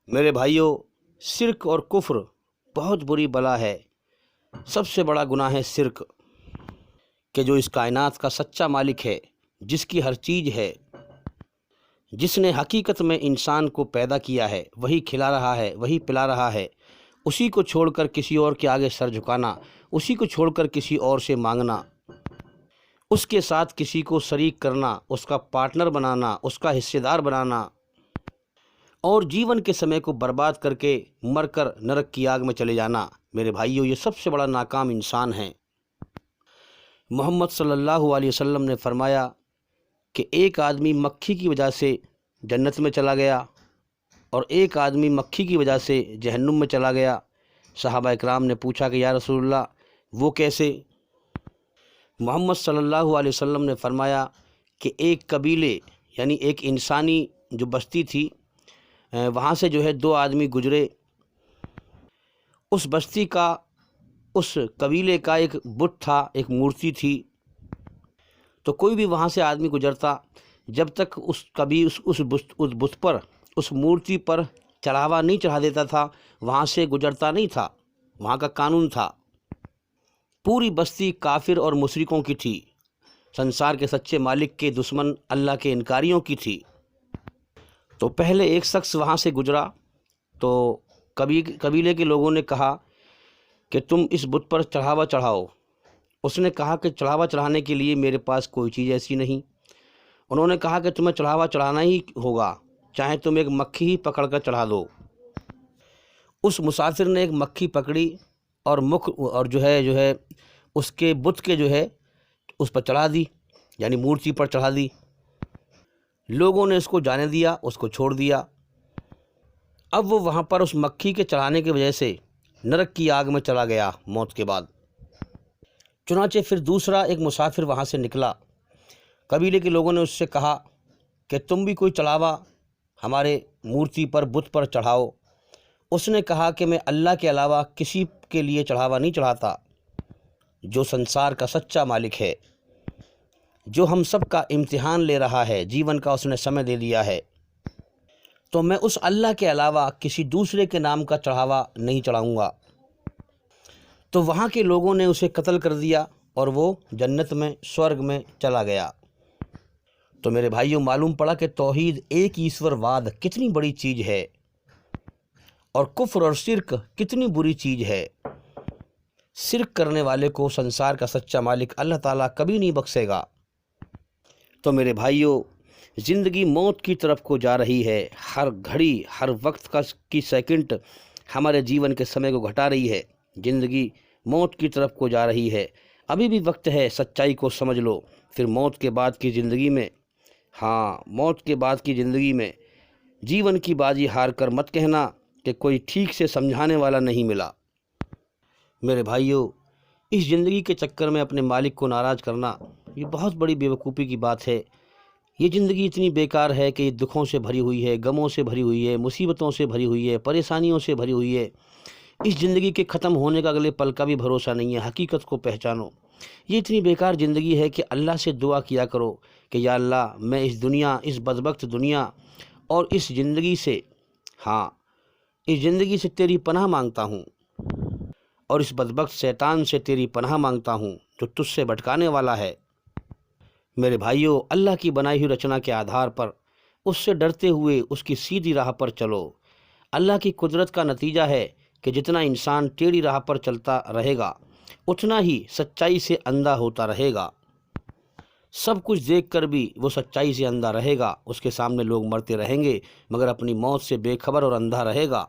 میرے بھائیوں، شرک اور کفر بہت بری بلا ہے۔ سب سے بڑا گناہ ہے شرک، کہ جو اس کائنات کا سچا مالک ہے، جس کی ہر چیز ہے، جس نے حقیقت میں انسان کو پیدا کیا ہے، وہی کھلا رہا ہے، وہی پلا رہا ہے، اسی کو چھوڑ کر کسی اور کے آگے سر جھکانا، اسی کو چھوڑ کر کسی اور سے مانگنا، اس کے ساتھ کسی کو شریک کرنا، اس کا پارٹنر بنانا، اس کا حصے دار بنانا، اور جیون کے سمے کو برباد کر کے مر کر نرک کی آگ میں چلے جانا، میرے بھائیوں یہ سب سے بڑا ناکام انسان ہے۔ محمد صلی اللہ علیہ وسلم نے فرمایا کہ ایک آدمی مکھی کی وجہ سے جنت میں چلا گیا اور ایک آدمی مکھی کی وجہ سے جہنم میں چلا گیا۔ صحابہ اکرام نے پوچھا کہ یا رسول اللہ وہ کیسے؟ محمد صلی اللہ علیہ وسلم نے فرمایا کہ ایک قبیلے یعنی ایک انسانی جو بستی تھی، وہاں سے جو ہے دو آدمی گزرے، اس بستی کا، اس قبیلے کا ایک بت تھا، ایک مورتی تھی، تو کوئی بھی وہاں سے آدمی گزرتا، جب تک اس بت پر، اس مورتی پر چڑھاوا نہیں چڑھا دیتا تھا، وہاں سے گزرتا نہیں تھا۔ وہاں کا قانون تھا۔ پوری بستی کافر اور مشرکوں کی تھی، سنسار کے سچے مالک کے دشمن، اللہ کے انکاریوں کی تھی۔ تو پہلے ایک شخص وہاں سے گزرا تو قبیلے کے لوگوں نے کہا کہ تم اس بت پر چڑھاوا چڑھاؤ۔ اس نے کہا کہ چڑھاوا چڑھانے کے لیے میرے پاس کوئی چیز ایسی نہیں۔ انہوں نے کہا کہ تمہیں چڑھاوا چڑھانا ہی ہوگا، چاہے تم ایک مکھی ہی پکڑ کر چڑھا دو۔ اس مسافر نے ایک مکھی پکڑی اور جو ہے اس کے بت کے جو ہے اس پر چڑھا دی، یعنی مورتی پر چڑھا دی۔ لوگوں نے اس کو جانے دیا، اس کو چھوڑ دیا۔ اب وہ وہاں پر اس مکھی کے چڑھانے کی وجہ سے نرک کی آگ میں چلا گیا موت کے بعد۔ چنانچہ پھر دوسرا ایک مسافر وہاں سے نکلا۔ قبیلے کے لوگوں نے اس سے کہا کہ تم بھی کوئی چڑھاوا ہمارے مورتی پر، بت پر چڑھاؤ۔ اس نے کہا کہ میں اللہ کے علاوہ کسی کے لیے چڑھاوا نہیں چڑھاتا، جو سنسار کا سچا مالک ہے، جو ہم سب کا امتحان لے رہا ہے، جیون کا اس نے سمے دے دیا ہے، تو میں اس اللہ کے علاوہ کسی دوسرے کے نام کا چڑھاوا نہیں چڑھاؤں گا۔ تو وہاں کے لوگوں نے اسے قتل کر دیا اور وہ جنت میں، سورگ میں چلا گیا۔ تو میرے بھائیوں، معلوم پڑا کہ توحید، ایک ایشور واد کتنی بڑی چیز ہے، اور کفر اور شرک کتنی بری چیز ہے۔ شرک کرنے والے کو سنسار کا سچا مالک اللہ تعالیٰ کبھی نہیں بخشے گا۔ تو میرے بھائیوں، زندگی موت کی طرف کو جا رہی ہے۔ ہر گھڑی، ہر وقت کی سیکنڈ ہمارے جیون کے سمے کو گھٹا رہی ہے۔ زندگی موت کی طرف کو جا رہی ہے۔ ابھی بھی وقت ہے، سچائی کو سمجھ لو۔ پھر موت کے بعد کی زندگی میں، موت کے بعد کی زندگی میں جیون کی بازی ہار کر مت کہنا کہ کوئی ٹھیک سے سمجھانے والا نہیں ملا۔ میرے بھائیوں، اس زندگی کے چکر میں اپنے مالک کو ناراض کرنا یہ بہت بڑی بیوقوفی کی بات ہے۔ یہ زندگی اتنی بیکار ہے کہ یہ دکھوں سے بھری ہوئی ہے، غموں سے بھری ہوئی ہے، مصیبتوں سے بھری ہوئی ہے، پریشانیوں سے بھری ہوئی ہے۔ اس زندگی کے ختم ہونے کا اگلے پل کا بھی بھروسہ نہیں ہے۔ حقیقت کو پہچانو۔ یہ اتنی بیکار زندگی ہے کہ اللہ سے دعا کیا کرو کہ یا اللہ، میں اس دنیا، اس بدبخت دنیا اور اس زندگی سے، اس زندگی سے تیری پناہ مانگتا ہوں، اور اس بدبخت شیطان سے تیری پناہ مانگتا ہوں جو تجھ سے بھٹکانے والا ہے۔ میرے بھائیوں، اللہ کی بنائی ہوئی رچنا کے آدھار پر اس سے ڈرتے ہوئے اس کی سیدھی راہ پر چلو۔ اللہ کی قدرت کا نتیجہ ہے کہ جتنا انسان ٹیڑھی راہ پر چلتا رہے گا، اتنا ہی سچائی سے اندھا ہوتا رہے گا۔ سب کچھ دیکھ کر بھی وہ سچائی سے اندھا رہے گا۔ اس کے سامنے لوگ مرتے رہیں گے مگر اپنی موت سے بے خبر اور اندھا رہے گا۔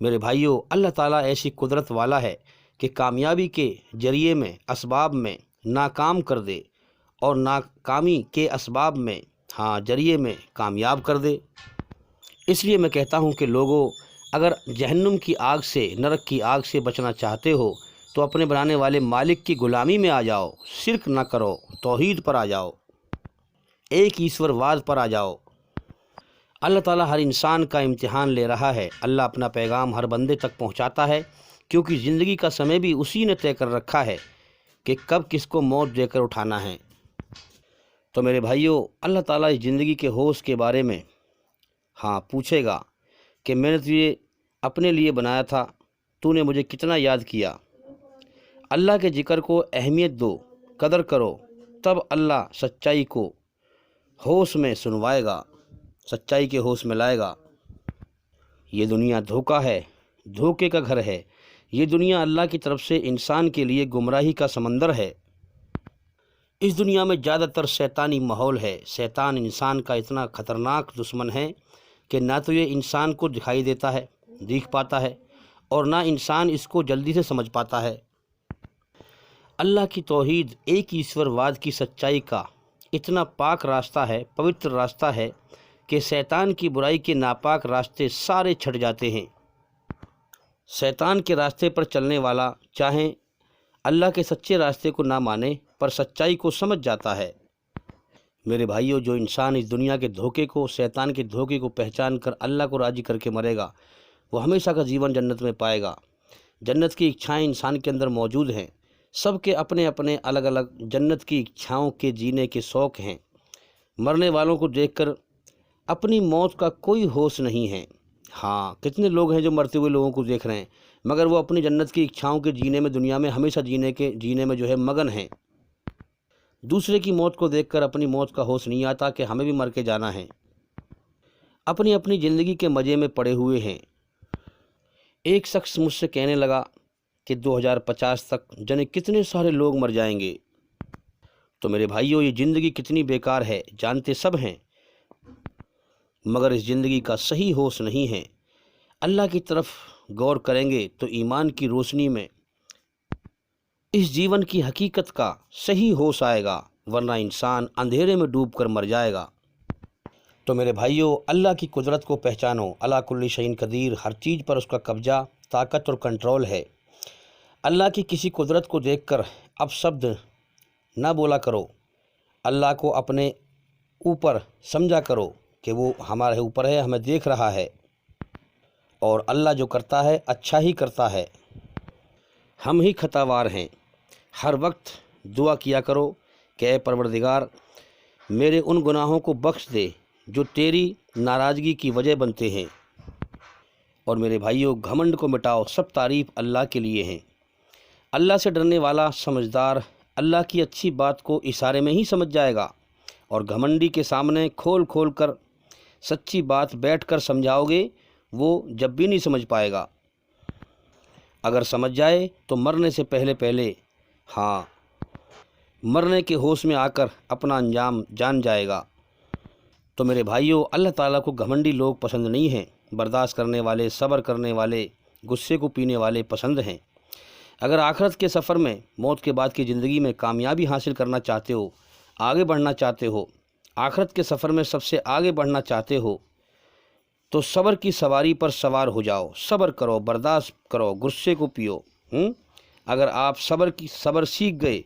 میرے بھائیوں، اللہ تعالیٰ ایسی قدرت والا ہے کہ کامیابی کے ذریعے میں، اسباب میں ناکام کر دے، اور ناکامی کے اسباب میں، ذریعے میں کامیاب کر دے۔ اس لیے میں کہتا ہوں کہ لوگوں، اگر جہنم کی آگ سے، نرک کی آگ سے بچنا چاہتے ہو تو اپنے بنانے والے مالک کی غلامی میں آ جاؤ، شرک نہ کرو، توحید پر آ جاؤ، ایک ایشور واد پر آ جاؤ۔ اللہ تعالیٰ ہر انسان کا امتحان لے رہا ہے۔ اللہ اپنا پیغام ہر بندے تک پہنچاتا ہے، کیونکہ زندگی کا سمے بھی اسی نے طے کر رکھا ہے کہ کب کس کو موت دے کر اٹھانا ہے۔ تو میرے بھائیوں، اللہ تعالیٰ اس زندگی کے ہوش کے بارے میں پوچھے گا کہ میں نے تجھے اپنے لیے بنایا تھا، تو نے مجھے کتنا یاد کیا۔ اللہ کے ذکر کو اہمیت دو، قدر کرو، تب اللہ سچائی کو ہوش میں سنوائے گا، سچائی کے ہوش میں لائے گا۔ یہ دنیا دھوکہ ہے، دھوکے کا گھر ہے۔ یہ دنیا اللہ کی طرف سے انسان کے لیے گمراہی کا سمندر ہے۔ اس دنیا میں زیادہ تر شیطانی ماحول ہے۔ شیطان انسان کا اتنا خطرناک دشمن ہے کہ نہ تو یہ انسان کو دکھائی دیتا ہے، دیکھ پاتا ہے، اور نہ انسان اس کو جلدی سے سمجھ پاتا ہے۔ اللہ کی توحید، ایک ایشور واد کی سچائی کا اتنا پاک راستہ ہے، پوتر راستہ ہے کہ شیطان کی برائی کے ناپاک راستے سارے چھٹ جاتے ہیں۔ شیطان کے راستے پر چلنے والا چاہے اللہ کے سچے راستے کو نہ مانے، پر سچائی کو سمجھ جاتا ہے۔ میرے بھائیوں، جو انسان اس دنیا کے دھوکے کو، شیطان کے دھوکے کو پہچان کر اللہ کو راضی کر کے مرے گا، وہ ہمیشہ کا جیون جنت میں پائے گا۔ جنت کی اچھائیں انسان کے اندر موجود ہیں۔ سب کے اپنے اپنے الگ الگ جنت کی اچھاؤں کے جینے کے شوق ہیں۔ مرنے والوں کو دیکھ کر اپنی موت کا کوئی ہوش نہیں ہے۔ ہاں، کتنے لوگ ہیں جو مرتے ہوئے لوگوں کو دیکھ رہے ہیں، مگر وہ اپنی جنت کی اچھاؤں کے جینے میں، دنیا میں ہمیشہ جینے میں جو ہے مگن ہیں۔ دوسرے کی موت کو دیکھ کر اپنی موت کا ہوش نہیں آتا کہ ہمیں بھی مر کے جانا ہے۔ اپنی اپنی زندگی کے مزے میں پڑے ہوئے ہیں۔ ایک شخص مجھ سے کہنے لگا کہ 2050 تک جنے کتنے سارے لوگ مر جائیں گے۔ تو میرے بھائیوں، یہ زندگی کتنی بیکار ہے جانتے سب ہیں، مگر اس زندگی کا صحیح ہوش نہیں ہے۔ اللہ کی طرف غور کریں گے تو ایمان کی روشنی میں اس جیون کی حقیقت کا صحیح ہوش آئے گا، ورنہ انسان اندھیرے میں ڈوب کر مر جائے گا۔ تو میرے بھائیوں، اللہ کی قدرت کو پہچانو۔ اللہ کل شیء قدیر، ہر چیز پر اس کا قبضہ، طاقت اور کنٹرول ہے۔ اللہ کی کسی قدرت کو دیکھ کر اب شبد نہ بولا کرو۔ اللہ کو اپنے اوپر سمجھا کرو کہ وہ ہمارے اوپر ہے، ہمیں دیکھ رہا ہے، اور اللہ جو کرتا ہے اچھا ہی کرتا ہے۔ ہم ہی خطاوار ہیں۔ ہر وقت دعا کیا کرو کہ اے پروردگار، میرے ان گناہوں کو بخش دے جو تیری ناراضگی کی وجہ بنتے ہیں۔ اور میرے بھائیوں، گھمنڈ کو مٹاؤ، سب تعریف اللہ کے لیے ہیں۔ اللہ سے ڈرنے والا سمجھدار اللہ کی اچھی بات کو اشارے میں ہی سمجھ جائے گا، اور گھمنڈی کے سامنے کھول کھول کر سچی بات بیٹھ کر سمجھاؤ گے، وہ جب بھی نہیں سمجھ پائے گا۔ اگر سمجھ جائے تو مرنے سے پہلے مرنے کے ہوش میں آ کر اپنا انجام جان جائے گا۔ تو میرے بھائیوں، اللہ تعالیٰ کو گھمنڈی لوگ پسند نہیں ہیں، برداشت کرنے والے، صبر کرنے والے، غصے کو پینے والے پسند ہیں۔ اگر آخرت کے سفر میں، موت کے بعد کی زندگی میں کامیابی حاصل کرنا چاہتے ہو، آگے بڑھنا چاہتے ہو، آخرت کے سفر میں سب سے آگے بڑھنا چاہتے ہو، تو صبر کی سواری پر سوار ہو جاؤ۔ صبر کرو، برداشت کرو، غصے کو پیو۔ اگر آپ صبر سیکھ گئے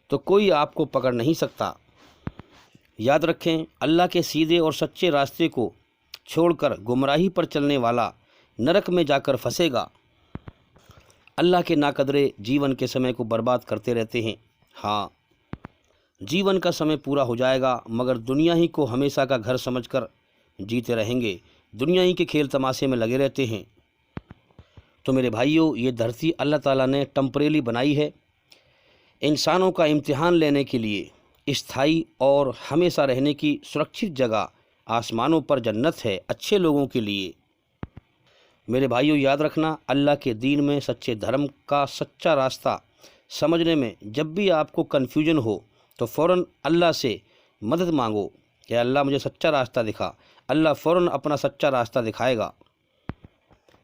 تو کوئی آپ کو پکڑ نہیں سکتا۔ یاد رکھیں، اللہ کے سیدھے اور سچے راستے کو چھوڑ کر گمراہی پر چلنے والا نرک میں جا کر پھنسے گا۔ اللہ کے ناقدرے جیون کے سمے کو برباد کرتے رہتے ہیں۔ ہاں، جیون کا سمے پورا ہو جائے گا، مگر دنیا ہی کو ہمیشہ کا گھر سمجھ کر جیتے رہیں گے، دنیا ہی کے کھیل تماشے میں لگے رہتے ہیں۔ تو میرے بھائیوں، یہ دھرتی اللہ تعالیٰ نے ٹمپریری بنائی ہے انسانوں کا امتحان لینے کے لیے۔ استھائی اور ہمیشہ رہنے کی سرکشت جگہ آسمانوں پر جنت ہے اچھے لوگوں کے لیے۔ میرے بھائیوں، یاد رکھنا، اللہ کے دین میں سچے دھرم کا سچا راستہ سمجھنے میں جب بھی آپ کو کنفیوژن ہو تو فوراً اللہ سے مدد مانگو کہ اللہ مجھے سچا راستہ دکھا۔ اللہ فوراً اپنا سچا راستہ دکھائے گا،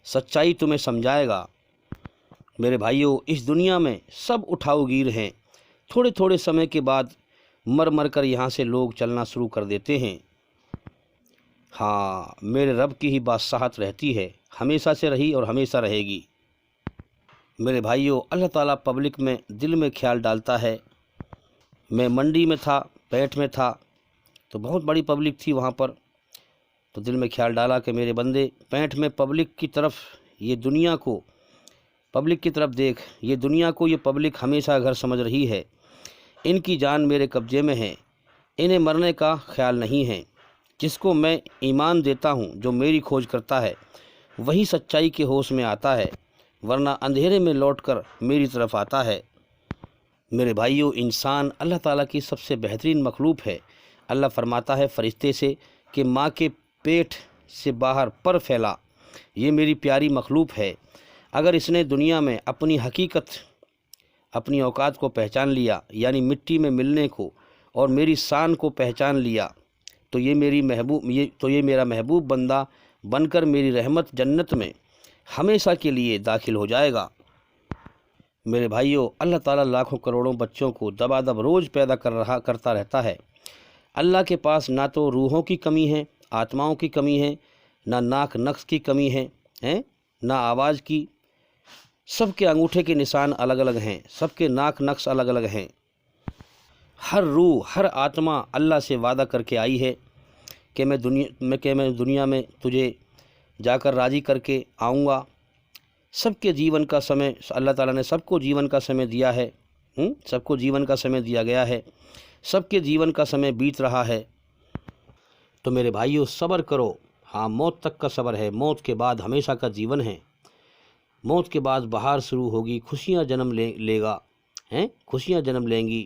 سچائی تمہیں سمجھائے گا۔ میرے بھائیوں، اس دنیا میں سب اٹھاؤ گیر ہیں۔ تھوڑے تھوڑے سمے کے بعد مر کر یہاں سے لوگ چلنا شروع کر دیتے ہیں۔ ہاں، میرے رب کی ہی بادشاہت رہتی ہے، ہمیشہ سے رہی اور ہمیشہ رہے گی۔ میرے بھائیوں، اللہ تعالیٰ پبلک میں دل میں خیال ڈالتا ہے۔ میں منڈی میں تھا، پیٹھ میں تھا، تو بہت بڑی پبلک تھی وہاں پر، تو دل میں خیال ڈالا کہ میرے بندے، پیٹھ میں پبلک کی طرف، یہ دنیا کو پبلک کی طرف دیکھ، یہ دنیا کو یہ پبلک ہمیشہ گھر سمجھ رہی ہے۔ ان کی جان میرے قبضے میں ہے، انہیں مرنے کا خیال نہیں ہے۔ جس کو میں ایمان دیتا ہوں، جو میری کھوج کرتا ہے، وہی سچائی کے ہوش میں آتا ہے، ورنہ اندھیرے میں لوٹ کر میری طرف آتا ہے۔ میرے بھائیو، انسان اللہ تعالیٰ کی سب سے بہترین مخلوق ہے۔ اللہ فرماتا ہے فرشتے سے کہ ماں کے پیٹ سے باہر پر پھیلا، یہ میری پیاری مخلوق ہے۔ اگر اس نے دنیا میں اپنی حقیقت، اپنی اوقات کو پہچان لیا، یعنی مٹی میں ملنے کو اور میری شان کو پہچان لیا، تو یہ میرا محبوب بندہ بن کر میری رحمت جنت میں ہمیشہ کے لیے داخل ہو جائے گا۔ میرے بھائیوں، اللہ تعالیٰ لاکھوں کروڑوں بچوں کو دبادب روز پیدا کرتا رہتا ہے۔ اللہ کے پاس نہ تو روحوں کی کمی ہے، آتماؤں کی کمی ہے، نہ ناک نقص کی کمی ہے، نہ آواز کی۔ سب کے انگوٹھے کے نشان الگ الگ ہیں، سب کے ناک نقص الگ الگ ہیں۔ ہر روح، ہر آتما اللہ سے وعدہ کر کے آئی ہے کہ میں دنیا میں تجھے جا کر راضی کر کے آؤں گا۔ سب کے جیون کا سمے اللہ تعالیٰ نے سب کو جیون کا سمے دیا ہے، سب کو جیون کا سمے دیا گیا ہے، سب کے جیون کا سمے بیت رہا ہے۔ تو میرے بھائیو، صبر کرو۔ ہاں، موت تک کا صبر ہے، موت کے بعد ہمیشہ کا جیون ہے۔ موت کے بعد بہار شروع ہوگی، خوشیاں جنم لے گا، خوشیاں جنم لیں گی۔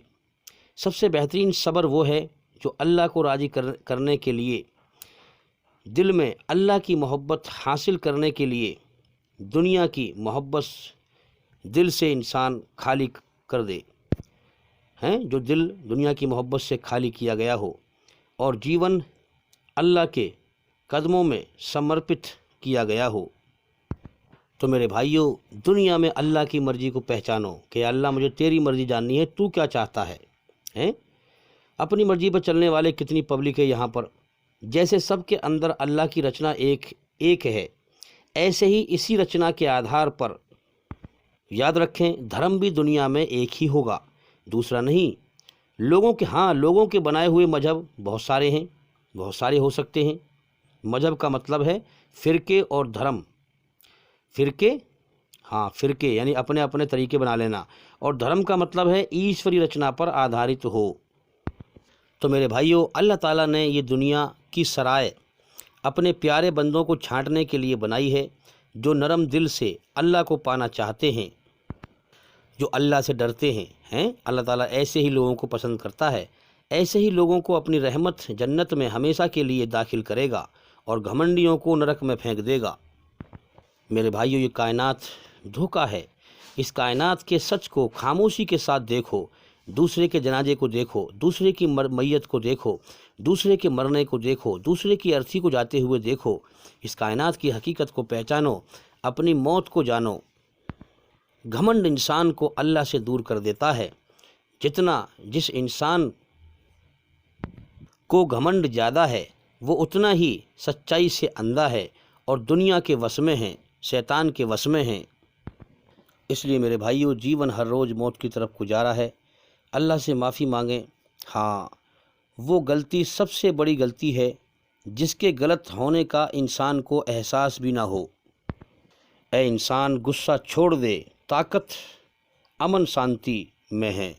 سب سے بہترین صبر وہ ہے جو اللہ کو راضی کرنے کے لیے، دل میں اللہ کی محبت حاصل کرنے کے لیے دنیا کی محبت دل سے انسان خالی کر دے، جو دل دنیا کی محبت سے خالی کیا گیا ہو اور جیون اللہ کے قدموں میں سمرپت کیا گیا ہو۔ تو میرے بھائیوں، دنیا میں اللہ کی مرضی کو پہچانو کہ اللہ مجھے تیری مرضی جاننی ہے، تو کیا چاہتا ہے۔ اپنی مرضی پر چلنے والے کتنی پبلک ہے یہاں پر۔ جیسے سب کے اندر اللہ کی رچنا ایک ہے، ایسے ہی اسی رچنا کے آدھار پر یاد رکھیں دھرم بھی دنیا میں ایک ہی ہوگا، دوسرا نہیں۔ لوگوں کے بنائے ہوئے مذہب بہت سارے ہیں، بہت سارے ہو سکتے ہیں۔ مذہب کا مطلب ہے فرقے اور دھرم۔ فرقے یعنی اپنے اپنے طریقے بنا لینا، اور دھرم کا مطلب ہے ایشوری رچنا پر آدھارت ہو۔ تو میرے بھائیوں، اللہ تعالیٰ نے یہ دنیا کی سرائے اپنے پیارے بندوں کو چھانٹنے کے لیے بنائی ہے، جو نرم دل سے اللہ کو پانا چاہتے ہیں، جو اللہ سے ڈرتے ہیں۔ اللہ تعالیٰ ایسے ہی لوگوں کو پسند کرتا ہے، ایسے ہی لوگوں کو اپنی رحمت جنت میں ہمیشہ کے لیے داخل کرے گا اور گھمنڈیوں کو نرک میں پھینک دے گا۔ میرے بھائیوں، یہ کائنات دھوکہ ہے۔ اس کائنات کے سچ کو خاموشی کے ساتھ دیکھو، دوسرے کے جنازے کو دیکھو، دوسرے کی میت کو دیکھو، دوسرے کے مرنے کو دیکھو، دوسرے کی ارتھی کو جاتے ہوئے دیکھو۔ اس کائنات کی حقیقت کو پہچانو، اپنی موت کو جانو۔ گھمنڈ انسان کو اللہ سے دور کر دیتا ہے۔ جس انسان کو گھمنڈ زیادہ ہے، وہ اتنا ہی سچائی سے اندھا ہے اور دنیا کے وس میں ہیں، شیطان کے وس میں ہیں۔ اس لیے میرے بھائیوں، جیون ہر روز موت کی طرف کو جا رہا ہے۔ اللہ سے معافی مانگیں۔ وہ غلطی سب سے بڑی غلطی ہے جس کے غلط ہونے کا انسان کو احساس بھی نہ ہو۔ اے انسان، غصہ چھوڑ دے، طاقت امن شانتی میں ہے۔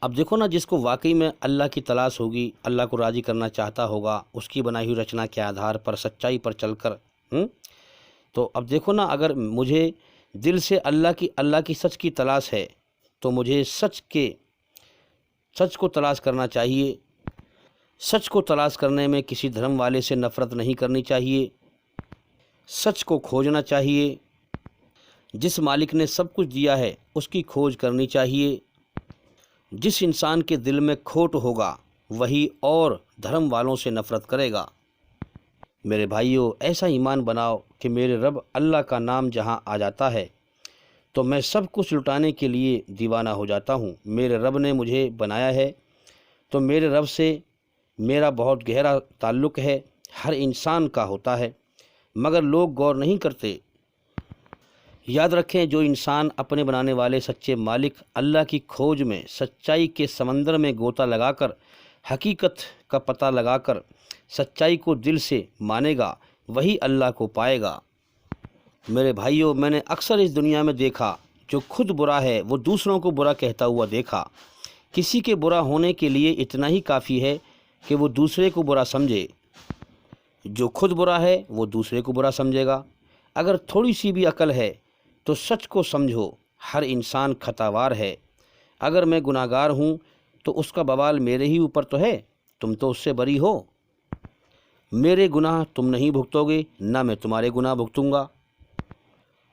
اب دیکھو نا، جس کو واقعی میں اللہ کی تلاش ہوگی، اللہ کو راضی کرنا چاہتا ہوگا، اس کی بنائی ہوئی رچنا کے آدھار پر سچائی پر چل کر، تو اب دیکھو نا، اگر مجھے دل سے اللہ کی سچ کی تلاش ہے تو مجھے سچ کو تلاش کرنا چاہیے۔ سچ کو تلاش کرنے میں کسی دھرم والے سے نفرت نہیں کرنی چاہیے، سچ کو کھوجنا چاہیے۔ جس مالک نے سب کچھ دیا ہے اس کی کھوج کرنی چاہیے۔ جس انسان کے دل میں کھوٹ ہوگا وہی اور دھرم والوں سے نفرت کرے گا۔ میرے بھائیوں، ایسا ایمان بناؤ کہ میرے رب اللہ کا نام جہاں آ جاتا ہے تو میں سب کچھ لٹانے کے لیے دیوانہ ہو جاتا ہوں۔ میرے رب نے مجھے بنایا ہے تو میرے رب سے میرا بہت گہرا تعلق ہے، ہر انسان کا ہوتا ہے، مگر لوگ غور نہیں کرتے۔ یاد رکھیں، جو انسان اپنے بنانے والے سچے مالک اللہ کی کھوج میں سچائی کے سمندر میں غوطہ لگا کر حقیقت کا پتہ لگا کر سچائی کو دل سے مانے گا، وہی اللہ کو پائے گا۔ میرے بھائیوں، میں نے اکثر اس دنیا میں دیکھا، جو خود برا ہے وہ دوسروں کو برا کہتا ہوا دیکھا۔ کسی کے برا ہونے کے لیے اتنا ہی کافی ہے کہ وہ دوسرے کو برا سمجھے۔ جو خود برا ہے وہ دوسرے کو برا سمجھے گا۔ اگر تھوڑی سی بھی عقل ہے تو سچ کو سمجھو، ہر انسان خطاوار ہے۔ اگر میں گناہ گار ہوں تو اس کا بوال میرے ہی اوپر تو ہے، تم تو اس سے بری ہو۔ میرے گناہ تم نہیں بھگتو گے، نہ میں تمہارے گناہ بھگتوں گا۔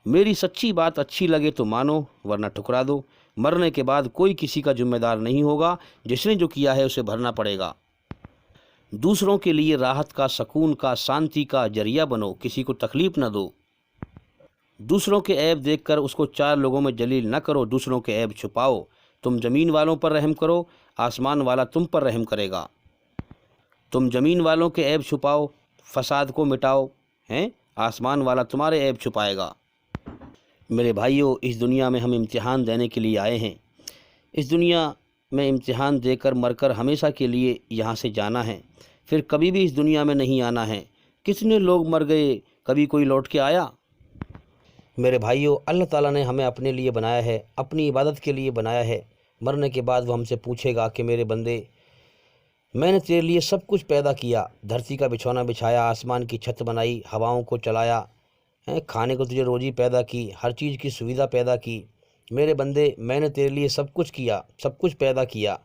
میری سچی بات اچھی لگے تو مانو، ورنہ ٹھکرا دو۔ مرنے کے بعد کوئی کسی کا ذمہ دار نہیں ہوگا، جس نے جو کیا ہے اسے بھرنا پڑے گا۔ دوسروں کے لیے راحت کا، سکون کا، شانتی کا ذریعہ بنو، کسی کو تکلیف نہ دو۔ دوسروں کے عیب دیکھ کر اس کو چار لوگوں میں جلیل نہ کرو، دوسروں کے عیب چھپاؤ۔ تم زمین والوں پر رحم کرو، آسمان والا تم پر رحم کرے گا۔ تم زمین والوں کے عیب چھپاؤ، فساد کو مٹاؤ، آسمان والا تمہارے عیب چھپائے گا۔ میرے بھائیوں، اس دنیا میں ہم امتحان دینے کے لیے آئے ہیں۔ اس دنیا میں امتحان دے کر مر کر ہمیشہ کے لیے یہاں سے جانا ہے، پھر کبھی بھی اس دنیا میں نہیں آنا ہے۔ کتنے لوگ مر گئے، کبھی کوئی لوٹ کے آیا؟ میرے بھائیوں، اللہ تعالیٰ نے ہمیں اپنے لیے بنایا ہے، اپنی عبادت کے لیے بنایا ہے۔ مرنے کے بعد وہ ہم سے پوچھے گا کہ میرے بندے، میں نے تیرے لیے سب کچھ پیدا کیا، دھرتی کا بچھونا بچھایا، آسمان کی چھت بنائی، ہواؤں کو چلایا، کھانے کو تجھے روزی پیدا کی، ہر چیز کی سویدھا پیدا کی۔ میرے بندے، میں نے تیرے لیے سب کچھ کیا، سب کچھ پیدا کیا،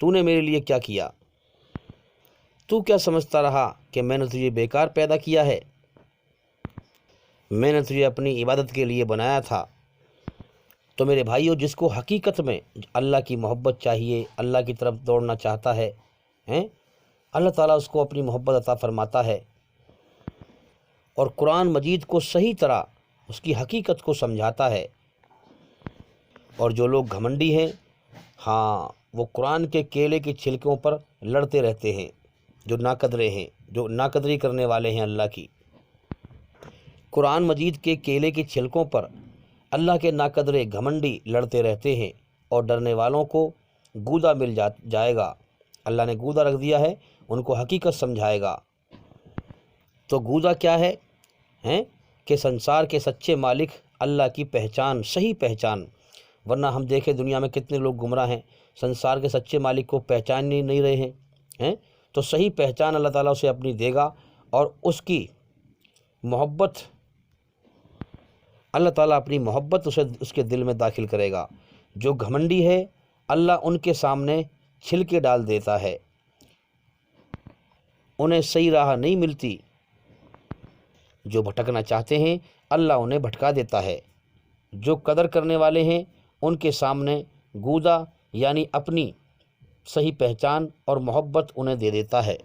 تو نے میرے لیے کیا کیا؟ تو کیا سمجھتا رہا کہ میں نے تجھے بیکار پیدا کیا ہے؟ میں نے تجھے اپنی عبادت کے لیے بنایا تھا۔ تو میرے بھائیوں، جس کو حقیقت میں اللہ کی محبت چاہیے، اللہ کی طرف دوڑنا چاہتا ہے، اللہ تعالیٰ اس کو اپنی محبت عطا فرماتا ہے، اور قرآن مجید کو صحیح طرح اس کی حقیقت کو سمجھاتا ہے۔ اور جو لوگ گھمنڈی ہیں، وہ قرآن کے کیلے کے چھلکوں پر لڑتے رہتے ہیں، جو ناقدرے ہیں، جو ناقدری کرنے والے ہیں اللہ کی۔ قرآن مجید کے کیلے کے چھلکوں پر اللہ کے ناقدرے گھمنڈی لڑتے رہتے ہیں، اور ڈرنے والوں کو گودا مل جائے گا۔ اللہ نے گودا رکھ دیا ہے، ان کو حقیقت سمجھائے گا۔ تو گودا کیا ہے؟ کہ سنسار کے سچے مالک اللہ کی پہچان، صحیح پہچان۔ ورنہ ہم دیکھیں دنیا میں کتنے لوگ گمراہ ہیں، سنسار کے سچے مالک کو پہچان نہیں رہے ہیں۔ تو صحیح پہچان اللہ تعالیٰ اسے اپنی دے گا، اور اس کی محبت، اللہ تعالیٰ اپنی محبت اس کے دل میں داخل کرے گا۔ جو گھمنڈی ہے، اللہ ان کے سامنے چھلکے ڈال دیتا ہے، انہیں صحیح راہ نہیں ملتی۔ جو بھٹکنا چاہتے ہیں، اللہ انہیں بھٹکا دیتا ہے۔ جو قدر کرنے والے ہیں، ان کے سامنے گودا یعنی اپنی صحیح پہچان اور محبت انہیں دے دیتا ہے۔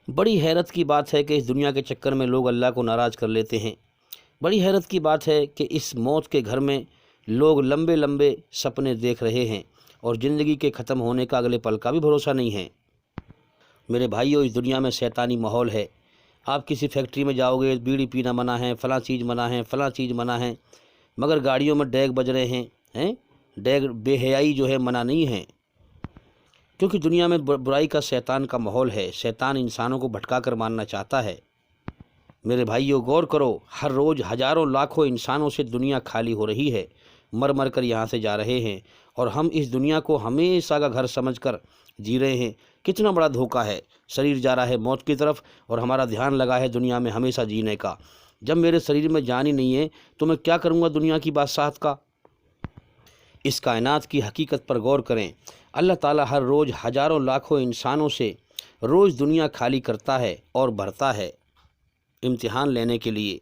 بڑی حیرت کی بات ہے کہ اس دنیا کے چکر میں لوگ اللہ کو ناراض کر لیتے ہیں۔ بڑی حیرت کی بات ہے کہ اس موت کے گھر میں لوگ لمبے لمبے سپنے دیکھ رہے ہیں، اور زندگی کے ختم ہونے کا اگلے پل کا بھی بھروسہ نہیں ہے۔ میرے بھائیوں، اس دنیا میں شیطانی ماحول ہے۔ آپ کسی فیکٹری میں جاؤ گے، بیڑی پینا منع ہے، فلاں چیز منع ہے، فلاں چیز منع ہے، مگر گاڑیوں میں ڈیگ بج رہے ہیں، ڈیگ بے حیائی جو ہے منع نہیں ہے، کیونکہ دنیا میں برائی کا، شیطان کا ماحول ہے۔ شیطان انسانوں کو بھٹکا کر مارنا چاہتا ہے۔ میرے بھائیوں، غور کرو، ہر روز ہزاروں لاکھوں انسانوں سے دنیا خالی ہو رہی ہے، مر مر کر یہاں سے جا رہے ہیں، اور ہم اس دنیا کو ہمیشہ کا گھر سمجھ کر جی رہے ہیں۔ کتنا بڑا دھوکہ ہے۔ شریر جا رہا ہے موت کی طرف، اور ہمارا دھیان لگا ہے دنیا میں ہمیشہ جینے کا۔ جب میرے شریر میں جان ہی نہیں ہے تو میں کیا کروں گا دنیا کی بادشاہت کا؟ اس کائنات کی حقیقت پر غور کریں۔ اللہ تعالیٰ ہر روز ہزاروں لاکھوں انسانوں سے روز دنیا خالی کرتا ہے اور بھرتا ہے امتحان لینے کے لیے۔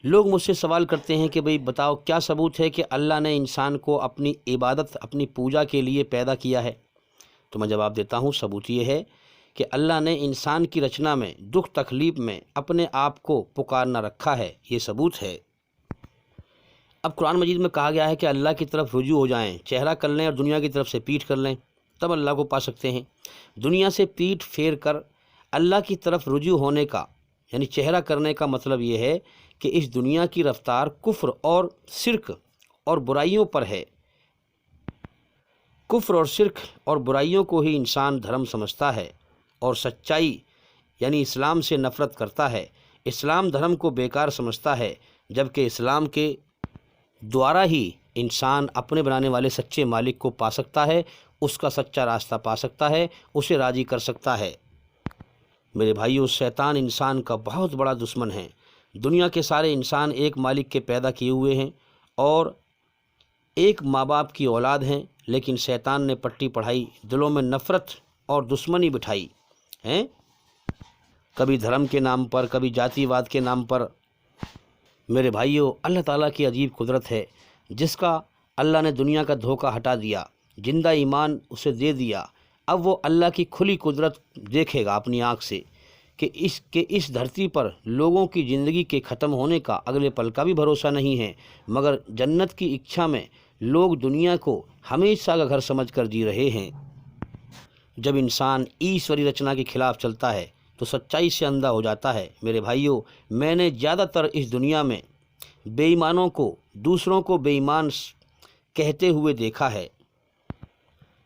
لوگ مجھ سے سوال کرتے ہیں کہ بھئی بتاؤ، کیا ثبوت ہے کہ اللہ نے انسان کو اپنی عبادت، اپنی پوجا کے لیے پیدا کیا ہے؟ تو میں جواب دیتا ہوں، ثبوت یہ ہے کہ اللہ نے انسان کی رچنا میں، دکھ تکلیف میں اپنے آپ کو پکارنا رکھا ہے، یہ ثبوت ہے۔ اب قرآن مجید میں کہا گیا ہے کہ اللہ کی طرف رجوع ہو جائیں، چہرہ کر لیں اور دنیا کی طرف سے پیٹھ کر لیں، تب اللہ کو پا سکتے ہیں۔ دنیا سے پیٹھ پھیر کر اللہ کی طرف رجوع ہونے کا، یعنی چہرہ کرنے کا مطلب یہ ہے کہ اس دنیا کی رفتار کفر اور شرک اور برائیوں پر ہے۔ کفر اور شرک اور برائیوں کو ہی انسان دھرم سمجھتا ہے، اور سچائی یعنی اسلام سے نفرت کرتا ہے۔ اسلام دھرم کو بیکار سمجھتا ہے، جبکہ اسلام کے دوارا ہی انسان اپنے بنانے والے سچے مالک کو پا سکتا ہے، اس کا سچا راستہ پا سکتا ہے، اسے راضی کر سکتا ہے۔ میرے بھائیو، شیطان انسان کا بہت بڑا دشمن ہے۔ دنیا کے سارے انسان ایک مالک کے پیدا کیے ہوئے ہیں اور ایک ماں باپ کی اولاد ہیں، لیکن شیطان نے پٹی پڑھائی، دلوں میں نفرت اور دشمنی بٹھائی ہیں، کبھی دھرم کے نام پر، کبھی جاتی واد کے نام پر۔ میرے بھائیو، اللہ تعالیٰ کی عجیب قدرت ہے، جس کا اللہ نے دنیا کا دھوکہ ہٹا دیا، زندہ ایمان اسے دے دیا۔ اب وہ اللہ کی کھلی قدرت دیکھے گا اپنی آنکھ سے کہ اس دھرتی پر لوگوں کی زندگی کے ختم ہونے کا اگلے پل کا بھی بھروسہ نہیں ہے، مگر جنت کی اچھا میں لوگ دنیا کو ہمیشہ کا گھر سمجھ کر جی رہے ہیں۔ جب انسان ایشوری رچنا کے خلاف چلتا ہے تو سچائی سے اندھا ہو جاتا ہے۔ میرے بھائیوں، میں نے زیادہ تر اس دنیا میں بے ایمانوں کو، دوسروں کو بے ایمان کہتے ہوئے دیکھا ہے۔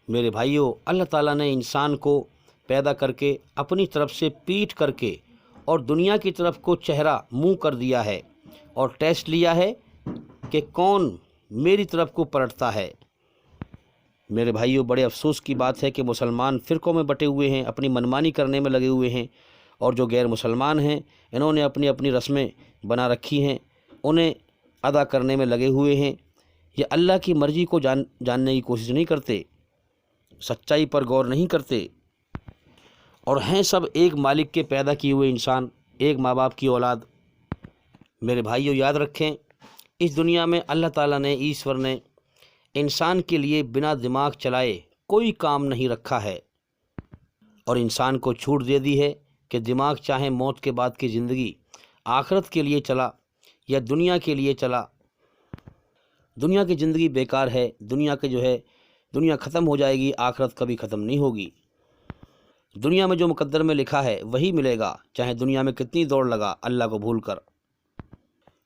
میرے بھائیوں، اللہ تعالیٰ نے انسان کو پیدا کر کے اپنی طرف سے پیٹ کر کے اور دنیا کی طرف کو چہرہ منہ کر دیا ہے اور ٹیسٹ لیا ہے کہ کون میری طرف کو پلٹتا ہے۔ میرے بھائیوں، بڑے افسوس کی بات ہے کہ مسلمان فرقوں میں بٹے ہوئے ہیں، اپنی منمانی کرنے میں لگے ہوئے ہیں، اور جو غیر مسلمان ہیں انہوں نے اپنی اپنی رسمیں بنا رکھی ہیں، انہیں ادا کرنے میں لگے ہوئے ہیں۔ یہ اللہ کی مرضی کو جاننے کی کوشش نہیں کرتے، سچائی پر غور نہیں کرتے، اور ہیں سب ایک مالک کے پیدا کیے ہوئے انسان، ایک ماں باپ کی اولاد۔ میرے بھائیوں، یاد رکھیں، اس دنیا میں اللہ تعالیٰ نے، ایشور نے انسان کے لیے بنا دماغ چلائے کوئی کام نہیں رکھا ہے، اور انسان کو چھوٹ دے دی ہے کہ دماغ چاہے موت کے بعد کی زندگی آخرت کے لیے چلا یا دنیا کے لیے چلا۔ دنیا کی زندگی بیکار ہے، دنیا ختم ہو جائے گی، آخرت کبھی ختم نہیں ہوگی۔ دنیا میں جو مقدر میں لکھا ہے وہی ملے گا، چاہے دنیا میں کتنی دوڑ لگا اللہ کو بھول کر۔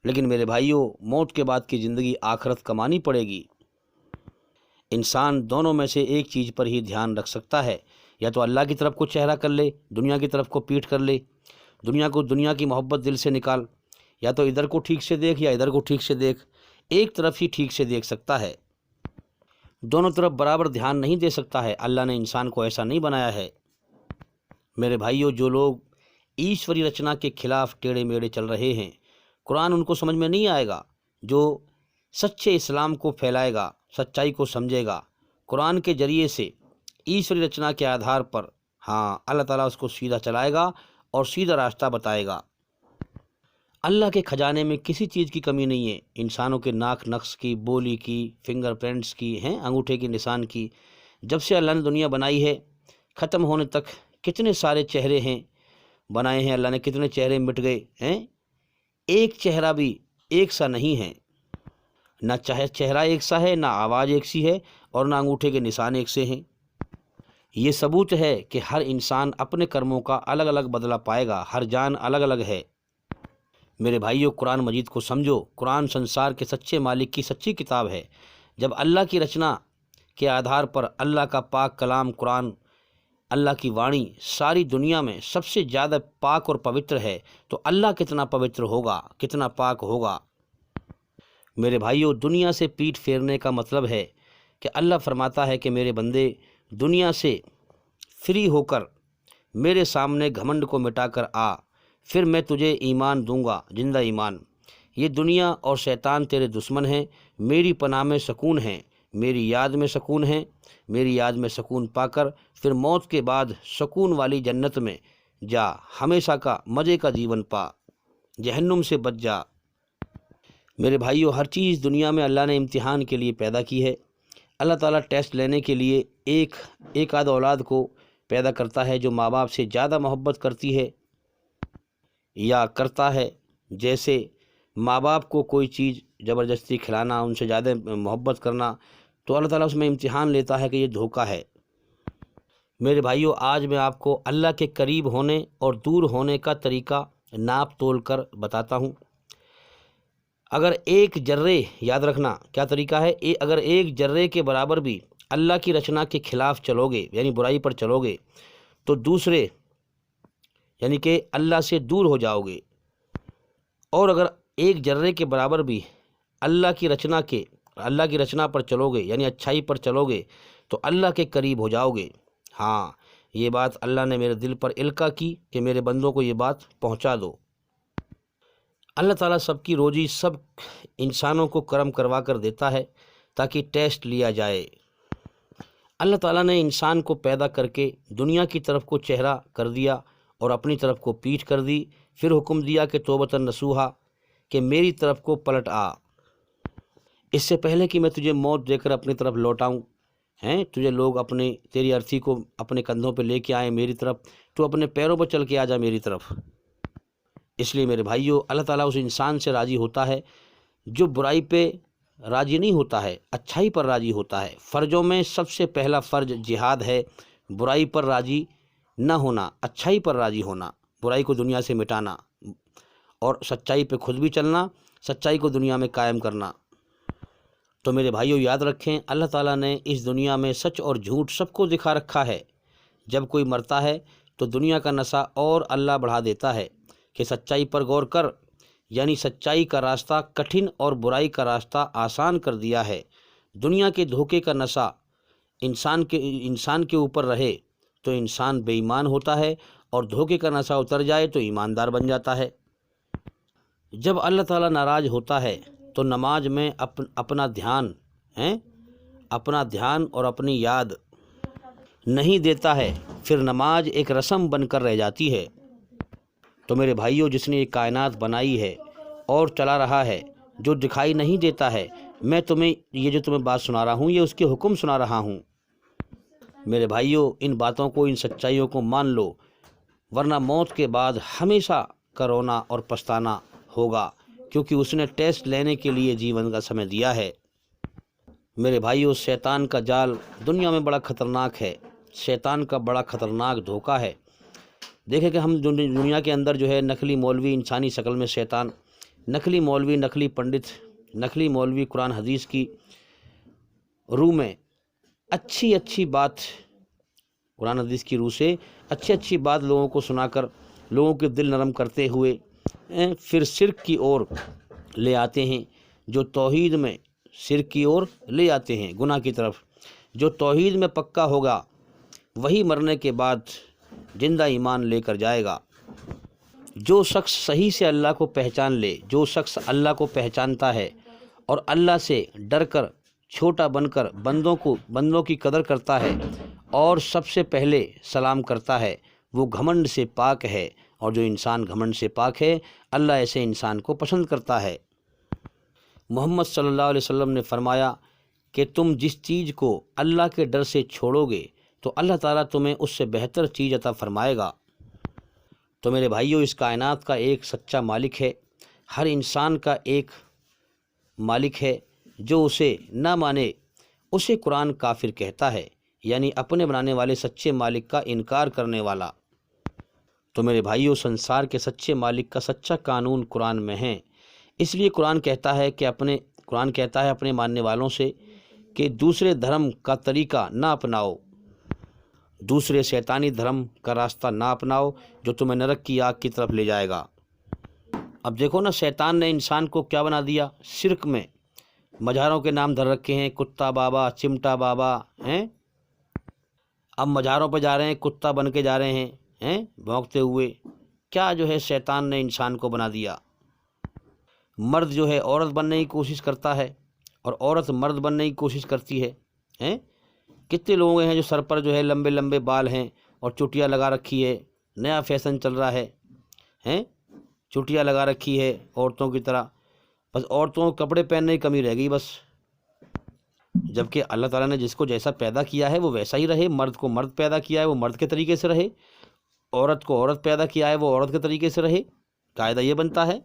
لیکن میرے بھائیوں، موت کے بعد کی زندگی آخرت کمانی پڑے گی۔ انسان دونوں میں سے ایک چیز پر ہی دھیان رکھ سکتا ہے، یا تو اللہ کی طرف کو چہرہ کر لے، دنیا کی طرف کو پیٹ کر لے، دنیا کی محبت دل سے نکال، یا تو ادھر کو ٹھیک سے دیکھ یا ادھر کو ٹھیک سے دیکھ، ایک طرف ہی ٹھیک سے دیکھ سکتا ہے، دونوں طرف برابر دھیان نہیں دے سکتا ہے۔ اللہ نے انسان کو ایسا نہیں بنایا ہے۔ میرے بھائیوں، جو لوگ ایشوری رچنا کے خلاف ٹیڑے میڑے چل رہے ہیں، قرآن ان کو سمجھ میں نہیں آئے گا۔ جو سچے اسلام کو پھیلائے گا، سچائی کو سمجھے گا، قرآن کے ذریعے سے ایشوری رچنا کے آدھار پر، اللہ تعالیٰ اس کو سیدھا چلائے گا اور سیدھا راستہ بتائے گا۔ اللہ کے خزانے میں کسی چیز کی کمی نہیں ہے، انسانوں کے ناک نقش کی، بولی کی، فنگر پرنٹس کی، انگوٹھے کے نشان کی۔ جب سے اللہ نے دنیا بنائی ہے، ختم ہونے تک کتنے سارے چہرے ہیں بنائے ہیں اللہ نے، کتنے چہرے مٹ گئے ہیں، ایک چہرہ بھی ایک سا نہیں ہے، نہ چہرہ ایک سا ہے، نہ آواز ایک سی ہے، اور نہ انگوٹھے کے نشان ایک سے ہیں۔ یہ ثبوت ہے کہ ہر انسان اپنے کرموں کا الگ الگ بدلہ پائے گا، ہر جان الگ الگ ہے۔ میرے بھائیوں، قرآن مجید کو سمجھو۔ قرآن سنسار کے سچے مالک کی سچی کتاب ہے۔ جب اللہ کی رچنا کے آدھار پر اللہ کا پاک کلام قرآن، اللہ کی وانی ساری دنیا میں سب سے زیادہ پاک اور پوتر ہے، تو اللہ کتنا پوتر ہوگا، کتنا پاک ہوگا۔ میرے بھائیوں، دنیا سے پیٹھ پھیرنے کا مطلب ہے کہ اللہ فرماتا ہے کہ میرے بندے دنیا سے فری ہو کر میرے سامنے گھمنڈ کو مٹا کر آ، پھر میں تجھے ایمان دوں گا، زندہ ایمان۔ یہ دنیا اور شیطان تیرے دشمن ہیں، میری پناہ میں سکون ہیں، میری یاد میں سکون ہیں، میری یاد میں سکون پا کر پھر موت کے بعد سکون والی جنت میں جا، ہمیشہ کا مزے کا جیون پا، جہنم سے بچ جا۔ میرے بھائیوں، ہر چیز دنیا میں اللہ نے امتحان کے لیے پیدا کی ہے۔ اللہ تعالیٰ ٹیسٹ لینے کے لیے ایک آدھ اولاد کو پیدا کرتا ہے جو ماں باپ سے زیادہ محبت کرتی ہے یا کرتا ہے۔ جیسے ماں باپ کو کوئی چیز زبردستی کھلانا، ان سے زیادہ محبت کرنا، تو اللہ تعالیٰ اس میں امتحان لیتا ہے کہ یہ دھوکہ ہے۔ میرے بھائیوں، آج میں آپ کو اللہ کے قریب ہونے اور دور ہونے کا طریقہ ناپ تول کر بتاتا ہوں۔ اگر ایک ذرے، یاد رکھنا کیا طریقہ ہے، اگر ایک ذرے کے برابر بھی اللہ کی رچنا کے خلاف چلو گے، یعنی برائی پر چلو گے، تو دوسرے یعنی کہ اللہ سے دور ہو جاؤ گے۔ اور اگر ایک ذرے کے برابر بھی اللہ کی رچنا پر چلو گے، یعنی اچھائی پر چلو گے، تو اللہ کے قریب ہو جاؤ گے۔ ہاں، یہ بات اللہ نے میرے دل پر القاء کی کہ میرے بندوں کو یہ بات پہنچا دو۔ اللہ تعالیٰ سب کی روزی سب انسانوں کو کرم کروا کر دیتا ہے تاکہ ٹیسٹ لیا جائے۔ اللہ تعالیٰ نے انسان کو پیدا کر کے دنیا کی طرف کو چہرہ کر دیا اور اپنی طرف کو پیٹھ کر دی، پھر حکم دیا کہ توبۃ نصوحا، کہ میری طرف کو پلٹ آ، اس سے پہلے کہ میں تجھے موت دے کر اپنی طرف لوٹاؤں، تجھے لوگ تیری ارتھی کو اپنے کندھوں پہ لے کے آئیں میری طرف، تو اپنے پیروں پہ چل کے آ جا میری طرف۔ اس لیے میرے بھائیوں، اللہ تعالیٰ اس انسان سے راضی ہوتا ہے جو برائی پہ راضی نہیں ہوتا ہے، اچھائی پر راضی ہوتا ہے۔ فرضوں میں سب سے پہلا فرض جہاد ہے، برائی پر راضی نہ ہونا، اچھائی پر راضی ہونا، برائی کو دنیا سے مٹانا اور سچائی پہ خود بھی چلنا، سچائی کو دنیا میں قائم کرنا۔ تو میرے بھائیوں یاد رکھیں، اللہ تعالیٰ نے اس دنیا میں سچ اور جھوٹ سب کو دکھا رکھا ہے۔ جب کوئی مرتا ہے تو دنیا کا نشہ اور اللہ بڑھا دیتا ہے کہ سچائی پر غور کر، یعنی سچائی کا راستہ کٹھن اور برائی کا راستہ آسان کر دیا ہے۔ دنیا کے دھوکے کا نشہ انسان کے اوپر رہے تو انسان بے ایمان ہوتا ہے، اور دھوکے کا نشہ اتر جائے تو ایماندار بن جاتا ہے۔ جب اللہ تعالیٰ ناراض ہوتا ہے تو نماز میں اپنا دھیان اور اپنی یاد نہیں دیتا ہے، پھر نماز ایک رسم بن کر رہ جاتی ہے۔ تو میرے بھائیوں، جس نے یہ کائنات بنائی ہے اور چلا رہا ہے، جو دکھائی نہیں دیتا ہے، میں یہ جو تمہیں بات سنا رہا ہوں، یہ اس کے حکم سنا رہا ہوں۔ میرے بھائیوں، ان باتوں کو، ان سچائیوں کو مان لو، ورنہ موت کے بعد ہمیشہ کا رونا اور پچھتانا ہوگا، کیونکہ اس نے ٹیسٹ لینے کے لیے جیون کا سمے دیا ہے۔ میرے بھائیوں، شیطان کا جال دنیا میں بڑا خطرناک ہے، شیطان کا بڑا خطرناک دھوکہ ہے۔ دیکھیں کہ ہم دنیا کے اندر جو ہے نقلی مولوی، انسانی شکل میں شیطان، نقلی مولوی، نقلی پنڈت، نقلی مولوی قرآن حدیث کی روح میں اچھی بات، قرآن حدیث کی روح سے اچھی بات لوگوں کو سنا کر لوگوں کے دل نرم کرتے ہوئے پھر شرک کی اور لے آتے ہیں، جو توحید میں شرک کی اور لے آتے ہیں، گناہ کی طرف۔ جو توحید میں پکا ہوگا وہی مرنے کے بعد زندہ ایمان لے کر جائے گا۔ جو شخص صحیح سے اللہ کو پہچان لے، جو شخص اللہ کو پہچانتا ہے اور اللہ سے ڈر کر چھوٹا بن کر بندوں کی قدر کرتا ہے اور سب سے پہلے سلام کرتا ہے، وہ گھمنڈ سے پاک ہے، اور جو انسان گھمنڈ سے پاک ہے، اللہ ایسے انسان کو پسند کرتا ہے۔ محمد صلی اللہ علیہ وسلم نے فرمایا کہ تم جس چیز کو اللہ کے ڈر سے چھوڑو گے تو اللہ تعالیٰ تمہیں اس سے بہتر چیز عطا فرمائے گا۔ تو میرے بھائیوں، اس کائنات کا ایک سچا مالک ہے، ہر انسان کا ایک مالک ہے، جو اسے نہ مانے اسے قرآن کافر کہتا ہے، یعنی اپنے بنانے والے سچے مالک کا انکار کرنے والا۔ تو میرے بھائیوں، سنسار کے سچے مالک کا سچا قانون قرآن میں ہے، اس لیے قرآن کہتا ہے اپنے ماننے والوں سے کہ دوسرے دھرم کا طریقہ نہ اپناؤ، دوسرے شیطانی دھرم کا راستہ نہ اپناؤ جو تمہیں نرک کی آگ کی طرف لے جائے گا۔ اب دیکھو نا، شیطان نے انسان کو کیا بنا دیا، شرک میں مجاروں کے نام دھر رکھے ہیں، کتا بابا، چمٹا بابا، اب مجاروں پہ جا رہے ہیں، کتا بن کے جا رہے ہیں بھونکتے ہوئے۔ کیا جو ہے شیطان نے انسان کو بنا دیا، مرد جو ہے عورت بننے کی کوشش کرتا ہے اور عورت مرد بننے کی کوشش کرتی ہے۔ کتنے لوگ ہیں جو سر پر جو ہے لمبے لمبے بال ہیں اور چٹیاں لگا رکھی ہے، نیا فیشن چل رہا ہے، چٹیاں لگا رکھی ہے عورتوں کی طرح، بس عورتوں کو کپڑے پہننے کی کمی رہ گئی بس۔ جبکہ اللہ تعالیٰ نے جس کو جیسا پیدا کیا ہے وہ ویسا ہی رہے، مرد کو مرد پیدا کیا ہے وہ مرد کے طریقے سے رہے، عورت کو عورت پیدا کیا ہے وہ عورت کے طریقے سے رہے، قاعدہ یہ بنتا ہے۔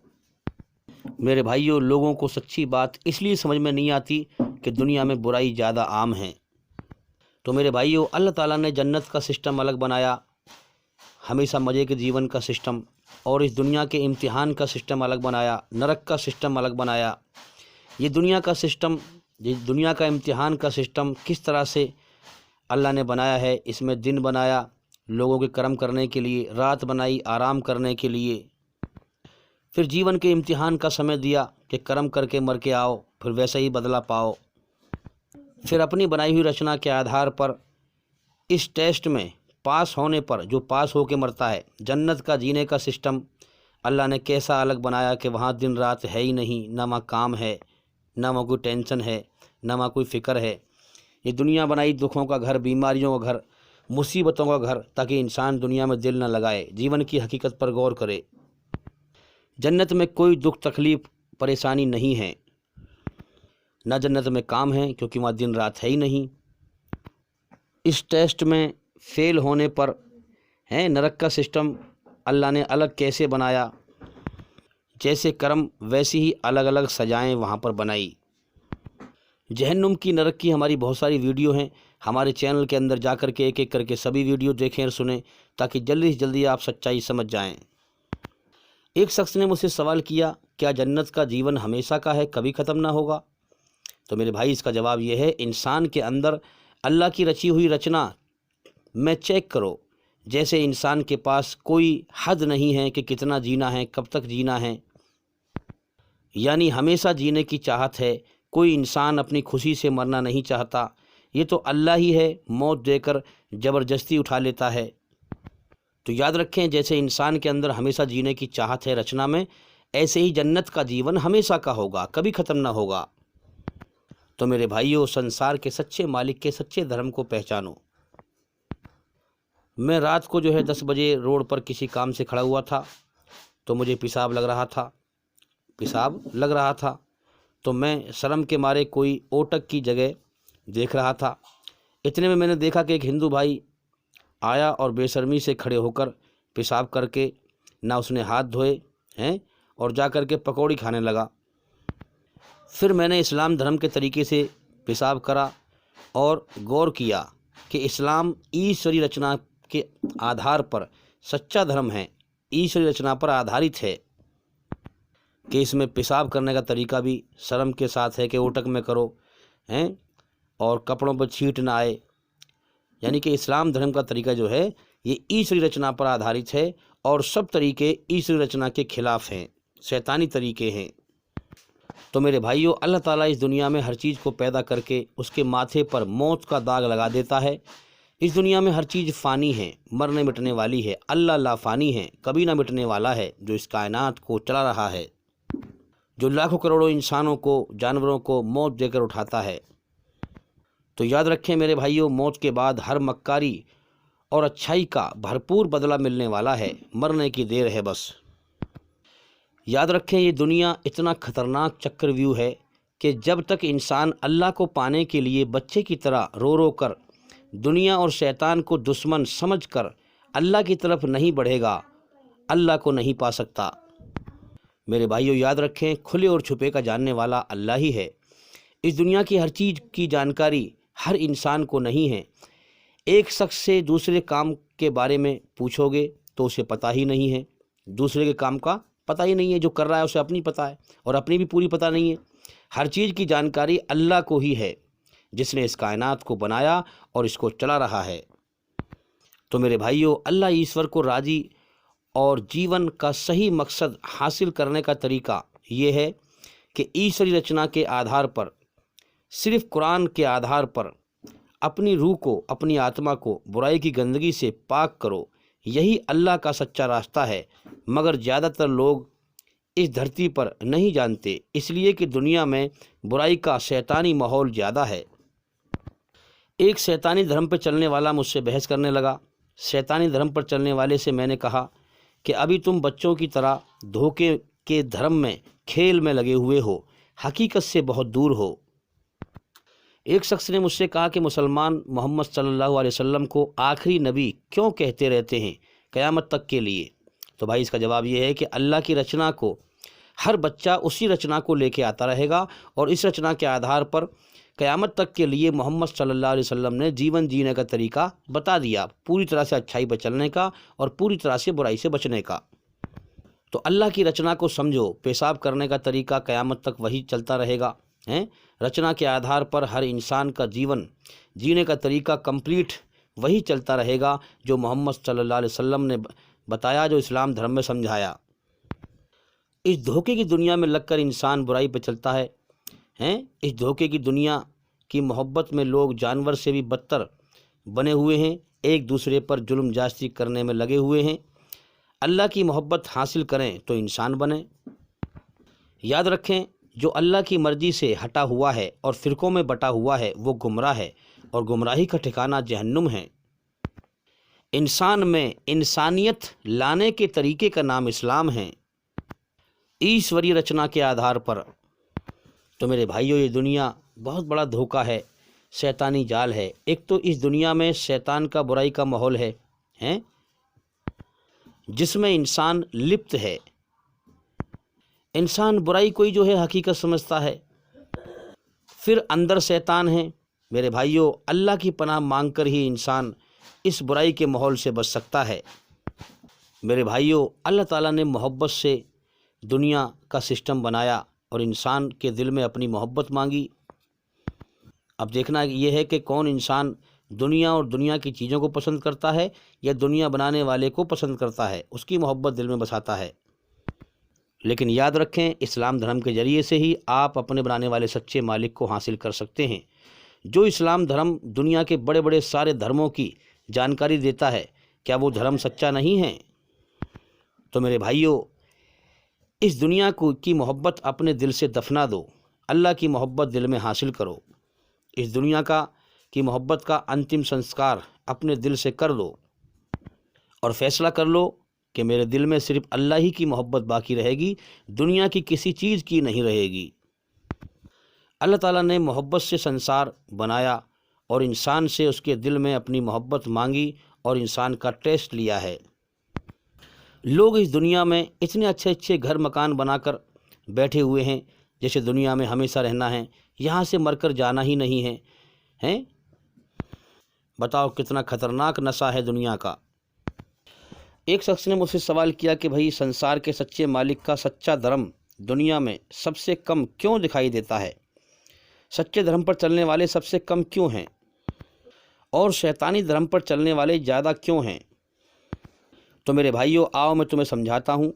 میرے بھائیوں، لوگوں کو سچی بات اس لیے سمجھ میں نہیں آتی کہ دنیا میں برائی زیادہ عام ہے۔ تو میرے بھائیوں، اللہ تعالیٰ نے جنت کا سسٹم الگ بنایا، ہمیشہ مزے کے جیون کا سسٹم، اور اس دنیا کے امتحان کا سسٹم الگ بنایا، نرک کا سسٹم الگ بنایا۔ یہ دنیا کا سسٹم، دنیا کا امتحان کا سسٹم کس طرح سے اللہ نے بنایا ہے، اس میں دن بنایا لوگوں کے کرم کرنے کے لیے، رات بنائی آرام کرنے کے لیے، پھر جیون کے امتحان کا سمے دیا کہ کرم کر کے مر کے آؤ، پھر ویسا ہی بدلہ پاؤ۔ پھر اپنی بنائی ہوئی رچنا کے آدھار پر اس ٹیسٹ میں پاس ہونے پر جو پاس ہو کے مرتا ہے، جنت کا جینے کا سسٹم اللہ نے کیسا الگ بنایا کہ وہاں دن رات ہے ہی نہیں، نہ وہاں کام ہے، نہ وہاں کوئی ٹینشن ہے، نہ وہاں کوئی فکر ہے۔ یہ دنیا بنائی دکھوں کا گھر، بیماریوں کا گھر، مصیبتوں کا گھر، تاکہ انسان دنیا میں دل نہ لگائے، جیون کی حقیقت پر غور کرے۔ جنت میں کوئی دکھ تکلیف پریشانی نہیں ہے، نہ جنت میں کام ہے کیونکہ وہاں دن رات ہے ہی نہیں۔ اس ٹیسٹ میں فیل ہونے پر نرک کا سسٹم اللہ نے الگ کیسے بنایا، جیسے کرم ویسی ہی الگ الگ سزائیں وہاں پر بنائی۔ جہنم کی، نرک کی ہماری بہت ساری ویڈیو ہیں، ہمارے چینل کے اندر جا کر کے ایک ایک کر کے سبھی ویڈیو دیکھیں اور سنیں، تاکہ جلدی سے جلدی آپ سچائی سمجھ جائیں۔ ایک شخص نے مجھ سے سوال کیا، کیا جنت کا جیون ہمیشہ کا ہے، کبھی ختم نہ ہوگا؟ تو میرے بھائی اس کا جواب یہ ہے، انسان کے اندر اللہ کی رچی ہوئی رچنا میں چیک کرو، جیسے انسان کے پاس کوئی حد نہیں ہے کہ کتنا جینا ہے، کب تک جینا ہے، یعنی ہمیشہ جینے کی چاہت ہے۔ کوئی انسان اپنی خوشی سے مرنا نہیں چاہتا، یہ تو اللہ ہی ہے موت دے کر زبردستی اٹھا لیتا ہے۔ تو یاد رکھیں، جیسے انسان کے اندر ہمیشہ جینے کی چاہت ہے رچنا میں، ایسے ہی جنت کا جیون ہمیشہ کا ہوگا، کبھی ختم نہ ہوگا۔ تو میرے بھائیوں، سنسار کے سچے مالک کے سچے دھرم کو پہچانو۔ میں رات کو 10 بجے روڈ پر کسی کام سے کھڑا ہوا تھا، تو مجھے پیشاب لگ رہا تھا، تو میں شرم کے مارے کوئی اوٹک کی جگہ دیکھ رہا تھا۔ اتنے میں نے دیکھا کہ ایک ہندو بھائی آیا اور بے شرمی سے کھڑے ہو کر پیشاب کر کے، نہ اس نے ہاتھ دھوئے اور جا کر کے پکوڑی کھانے لگا۔ پھر میں نے اسلام دھرم کے طریقے سے پیشاب کرا اور غور کیا کہ اسلام ایشوری رچنا کے آدھار پر سچا دھرم ہے، ایشوری رچنا پر آدھارت ہے، کہ اس میں پیشاب کرنے کا طریقہ بھی شرم کے ساتھ ہے کہ اوٹک میں کرو اور کپڑوں پر چھینٹ نہ آئے، یعنی کہ اسلام دھرم کا طریقہ جو ہے یہ ایشوری رچنا پر آدھارت ہے، اور سب طریقے ایشوری رچنا کے خلاف ہیں، شیطانی طریقے ہیں۔ تو میرے بھائیوں، اللہ تعالیٰ اس دنیا میں ہر چیز کو پیدا کر کے اس کے ماتھے پر موت کا داغ لگا دیتا ہے۔ اس دنیا میں ہر چیز فانی ہے، مرنے مٹنے والی ہے، اللہ لا فانی ہے، کبھی نہ مٹنے والا ہے، جو اس کائنات کو چلا رہا ہے، جو لاکھوں کروڑوں انسانوں کو، جانوروں کو موت دے کر اٹھاتا ہے۔ تو یاد رکھیں میرے بھائیوں، موت کے بعد ہر مکاری اور اچھائی کا بھرپور بدلہ ملنے والا ہے، مرنے کی دیر ہے بس۔ یاد رکھیں، یہ دنیا اتنا خطرناک چکر ویو ہے کہ جب تک انسان اللہ کو پانے کے لیے بچے کی طرح رو رو کر دنیا اور شیطان کو دشمن سمجھ کر اللہ کی طرف نہیں بڑھے گا، اللہ کو نہیں پا سکتا۔ میرے بھائیوں، یاد رکھیں، کھلے اور چھپے کا جاننے والا اللہ ہی ہے۔ اس دنیا کی ہر چیز کی جانکاری ہر انسان کو نہیں ہے۔ ایک شخص سے دوسرے کام کے بارے میں پوچھو گے تو اسے پتہ ہی نہیں ہے، دوسرے کے کام کا پتہ ہی نہیں ہے، جو کر رہا ہے اسے اپنی پتہ ہے اور اپنی بھی پوری پتہ نہیں ہے۔ ہر چیز کی جانکاری اللہ کو ہی ہے، جس نے اس کائنات کو بنایا اور اس کو چلا رہا ہے۔ تو میرے بھائیوں، اللہ ایشور کو راضی اور جیون کا صحیح مقصد حاصل کرنے کا طریقہ یہ ہے کہ ایشوری رچنا کے آدھار پر، صرف قرآن کے آدھار پر اپنی روح کو، اپنی آتما کو برائی کی گندگی سے پاک کرو۔ یہی اللہ کا سچا راستہ ہے، مگر زیادہ تر لوگ اس دھرتی پر نہیں جانتے، اس لیے کہ دنیا میں برائی کا شیطانی ماحول زیادہ ہے۔ ایک شیطانی دھرم پہ چلنے والا مجھ سے بحث کرنے لگا۔ شیطانی دھرم پر چلنے والے سے میں نے کہا کہ ابھی تم بچوں کی طرح دھوکے کے دھرم میں، کھیل میں لگے ہوئے ہو، حقیقت سے بہت دور ہو۔ ایک شخص نے مجھ سے کہا کہ مسلمان محمد صلی اللہ علیہ وسلم کو آخری نبی کیوں کہتے رہتے ہیں قیامت تک کے لیے؟ تو بھائی اس کا جواب یہ ہے کہ اللہ کی رچنا کو ہر بچہ اسی رچنا کو لے کے آتا رہے گا، اور اس رچنا کے آدھار پر قیامت تک کے لیے محمد صلی اللہ علیہ وسلم نے جیون جینے کا طریقہ بتا دیا، پوری طرح سے اچھائی پر چلنے کا اور پوری طرح سے برائی سے بچنے کا۔ تو اللہ کی رچنا کو سمجھو، پیشاب کرنے کا طریقہ قیامت تک وہی چلتا رہے گا۔ رچنا کے آدھار پر ہر انسان کا جیون جینے کا طریقہ کمپلیٹ وہی چلتا رہے گا جو محمد صلی اللہ علیہ وسلم نے بتایا، جو اسلام دھرم میں سمجھایا۔ اس دھوکے کی دنیا میں لگ کر انسان برائی پہ چلتا ہے، اس دھوکے کی دنیا کی محبت میں لوگ جانور سے بھی بدتر بنے ہوئے ہیں، ایک دوسرے پر ظلم جاستی کرنے میں لگے ہوئے ہیں۔ اللہ کی محبت حاصل کریں تو انسان بنیں۔ یاد رکھیں، جو اللہ کی مرضی سے ہٹا ہوا ہے اور فرقوں میں بٹا ہوا ہے وہ گمراہ ہے، اور گمراہی کا ٹھکانہ جہنم ہے۔ انسان میں انسانیت لانے کے طریقے کا نام اسلام ہے، ایشوری رچنا کے آدھار پر۔ تو میرے بھائیوں، یہ دنیا بہت بڑا دھوکہ ہے، شیطانی جال ہے۔ ایک تو اس دنیا میں شیطان کا برائی کا ماحول ہے جس میں انسان لپت ہے۔ انسان برائی کوئی جو ہے حقیقت سمجھتا ہے، پھر اندر شیطان ہے۔ میرے بھائیوں، اللہ کی پناہ مانگ کر ہی انسان اس برائی کے ماحول سے بچ سکتا ہے۔ میرے بھائیوں، اللہ تعالیٰ نے محبت سے دنیا کا سسٹم بنایا اور انسان کے دل میں اپنی محبت مانگی۔ اب دیکھنا یہ ہے کہ کون انسان دنیا اور دنیا کی چیزوں کو پسند کرتا ہے یا دنیا بنانے والے کو پسند کرتا ہے، اس کی محبت دل میں بساتا ہے۔ لیکن یاد رکھیں، اسلام دھرم کے ذریعے سے ہی آپ اپنے بنانے والے سچے مالک کو حاصل کر سکتے ہیں۔ جو اسلام دھرم دنیا کے بڑے بڑے سارے دھرموں کی جانکاری دیتا ہے، کیا وہ دھرم سچا نہیں ہے؟ تو میرے بھائیوں، اس دنیا کی محبت اپنے دل سے دفنا دو، اللہ کی محبت دل میں حاصل کرو۔ اس دنیا کی محبت کا انتم سنسکار اپنے دل سے کر دو اور فیصلہ کر لو کہ میرے دل میں صرف اللہ ہی کی محبت باقی رہے گی، دنیا کی کسی چیز کی نہیں رہے گی۔ اللہ تعالیٰ نے محبت سے سنسار بنایا اور انسان سے اس کے دل میں اپنی محبت مانگی اور انسان کا ٹیسٹ لیا ہے۔ لوگ اس دنیا میں اتنے اچھے اچھے گھر مکان بنا کر بیٹھے ہوئے ہیں جیسے دنیا میں ہمیشہ رہنا ہے، یہاں سے مر کر جانا ہی نہیں ہے۔ بتاؤ کتنا خطرناک نشہ ہے دنیا کا۔ ایک شخص نے مجھ سے سوال کیا کہ بھائی، سنسار کے سچے مالک کا سچا دھرم دنیا میں سب سے کم کیوں دکھائی دیتا ہے؟ سچے دھرم پر چلنے والے سب سے کم کیوں ہیں اور شیطانی دھرم پر چلنے والے زیادہ کیوں ہیں؟ تو میرے بھائیوں، آؤ میں تمہیں سمجھاتا ہوں،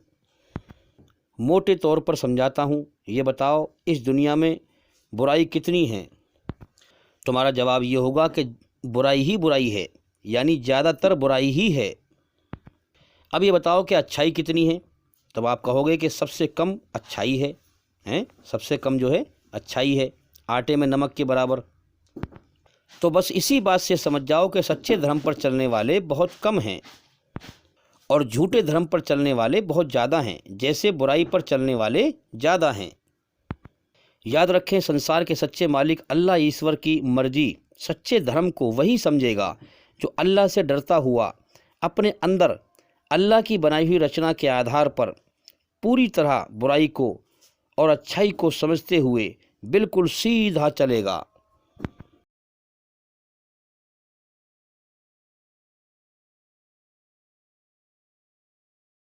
موٹے طور پر سمجھاتا ہوں۔ یہ بتاؤ اس دنیا میں برائی کتنی ہے؟ تمہارا جواب یہ ہوگا کہ برائی ہی برائی ہے، یعنی زیادہ تر برائی ہی ہے۔ اب یہ بتاؤ کہ اچھائی کتنی ہے؟ تب آپ کہو گے کہ سب سے کم اچھائی ہے، سب سے کم جو ہے اچھائی ہے، آٹے میں نمک کے برابر۔ تو بس اسی بات سے سمجھ جاؤ کہ سچے دھرم پر چلنے والے بہت کم ہیں اور جھوٹے دھرم پر چلنے والے بہت زیادہ ہیں، جیسے برائی پر چلنے والے زیادہ ہیں۔ یاد رکھیں، سنسار کے سچے مالک اللہ ایشور کی مرضی سچے دھرم کو وہی سمجھے گا جو اللہ سے ڈرتا ہوا اپنے اندر اللہ کی بنائی ہوئی رچنا کے آدھار پر پوری طرح برائی کو اور اچھائی کو سمجھتے ہوئے بالکل سیدھا چلے گا۔